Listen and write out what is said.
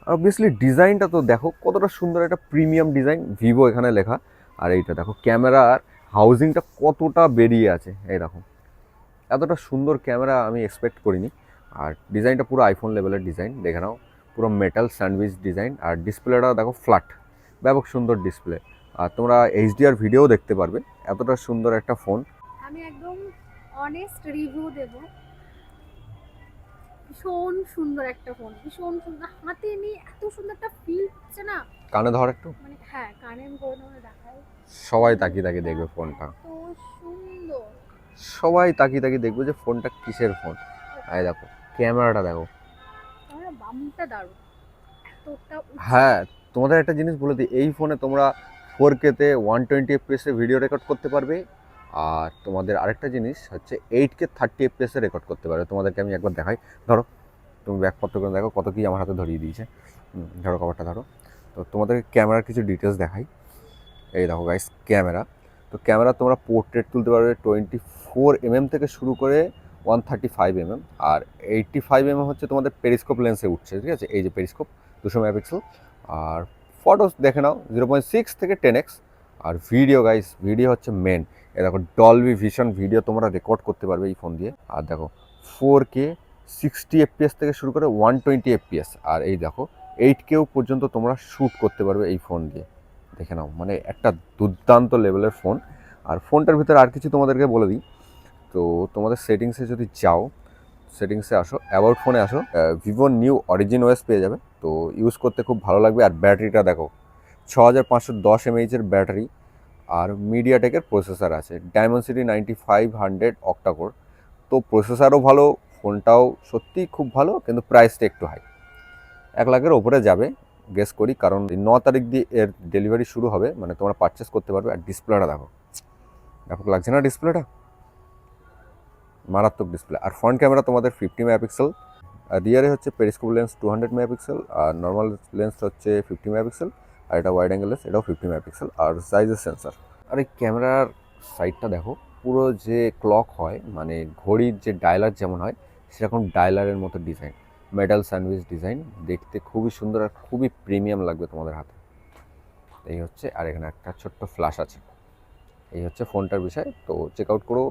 আর obviously ডিজাইনটা তো দেখো কতটা সুন্দর, একটা প্রিমিয়াম ডিজাইন, ভিভো এখানে লেখা। আর এইটা দেখো ক্যামেরার হাউজিংটা কতটা বেরিয়ে আছে, এই দেখো এতটা সুন্দর ক্যামেরা আমি এক্সপেক্ট করিনি। আর ডিজাইনটা পুরো আইফোন লেভেলের ডিজাইন, দেখে নাও পুরো মেটাল স্যান্ডউইচ ডিজাইন। আর ডিসপ্লেটা দেখো ফ্ল্যাট, ব্যাপক সুন্দর ডিসপ্লে। আর তোমরা এইচডিআর ভিডিও দেখতে পারবে, এতটা সুন্দর একটা ফোন। আমি একদম অনেস্ট রিভিউ দেব। ভীষণ সুন্দর একটা ফোন, ভীষণ সুন্দর, হাতে নিয়ে এত সুন্দর একটা ফিল হচ্ছে না। কানে ধর একটু, মানে হ্যাঁ, কানে আমি করে তোমাকে দেখাই। সবাই তাকিয়ে তাকিয়ে ফোনটা দেখবে ফোনটা, এত সুন্দর। সবাই তাকিয়ে তাকিয়ে দেখবে যে ফোনটা কিসের ফোন। এই দেখো ক্যামেরাটা দেখো। আমার বামটা দারুণ, এতটা উঁচু। হ্যাঁ, তোমাদের একটা জিনিস বলে দিই, এই ফোনে তোমরা 4K-তে 120 FPS ভিডিও রেকর্ড করতে পারবে। আর তোমাদের আরেকটা জিনিস হচ্ছে 8K 30 FPS রেকর্ড করতে পারবে। তোমাদেরকে আমি একবার দেখাই, ধরো তুমি ব্যাকপত্র করে দেখো কত কি আমার হাতে ধরিয়ে দিয়েছে। ধরো কভারটা ধরো, তো তোমাদেরকে ক্যামেরার কিছু ডিটেলস দেখাই। এই দেখো গাইস ক্যামেরা, তো ক্যামেরা তোমরা পোর্ট্রেট তুলতে পারবে 24 mm থেকে শুরু করে 135 mm। আর 85 mm হচ্ছে তোমাদের পেরিস্কোপ লেন্সে উঠছে, ঠিক আছে, এই যে পেরিস্কোপ 200 মেগাপিক্সেল। আর ফটোস দেখে নাও 0.6 থেকে 10x। আর ভিডিও গাইস, ভিডিও হচ্ছে মেন। এ দেখো ডলবি ভিশন ভিডিও তোমরা রেকর্ড করতে পারবে এই ফোন দিয়ে। আর দেখো 4K 60 FPS থেকে শুরু করে 120 FPS। আর এই দেখো 8K পর্যন্ত তোমরা শ্যুট করতে পারবে এই ফোন দিয়ে। দেখে নাও, মানে একটা দুর্দান্ত লেভেলের ফোন। আর ফোনটার ভিতরে আর কিছু তোমাদেরকে বলে দিই, তো তোমাদের সেটিংসে যদি যাও, সেটিংসে আসো, অ্যাবাউট ফোনে আসো, ভিভো নিউ অরিজিন ওএস পেয়ে যাবে, তো ইউজ করতে খুব ভালো লাগবে। আর ব্যাটারিটা দেখো 6510 mAh ব্যাটারি। আর মিডিয়াটেকের প্রসেসর আছে, ডায়মন্ডসিটি 9500 অক্টাকোর। তো প্রসেসরও ভালো, ফোনটাও সত্যিই খুব ভালো, কিন্তু প্রাইসটা একটু হাই, 1 লাখের ওপরে যাবে গেস করি, কারণ 9 তারিখ দিয়ে এর ডেলিভারি শুরু হবে, মানে তোমরা পারচেস করতে পারবে। আর ডিসপ্লেটা দেখো, ব্যাপক লাগছে না ডিসপ্লেটা, মারাত্মক ডিসপ্লে। আর ফ্রন্ট ক্যামেরা তোমাদের 50 মেগাপিক্সেল, আর রিয়ারে হচ্ছে পেরিস্কোপ লেন্স 200 মেগাপিক্সেল, আর নর্মাল লেন্স হচ্ছে 50 মেগাপিক্সেল। আর এটা ওয়াইড অ্যাঙ্গেল লেন্স, এটাও 50 মেগাপিক্সেল। আর সাইজের সেন্সার। আর এই ক্যামেরার সাইডটা দেখো, পুরো যে ক্লক হয়, মানে ঘড়ির যে ডায়লার যেমন হয়, সেরকম ডায়লারের মতো ডিজাইন, মেটাল স্যান্ডউইচ ডিজাইন, দেখতে খুবই সুন্দর আর খুবই প্রিমিয়াম লাগবে তোমাদের হাতে। এই হচ্ছে, আর এখানে একটা ছোট্ট ফ্ল্যাশ আছে। এই হচ্ছে ফোনটার বিষয়, তো চেক আউট করো।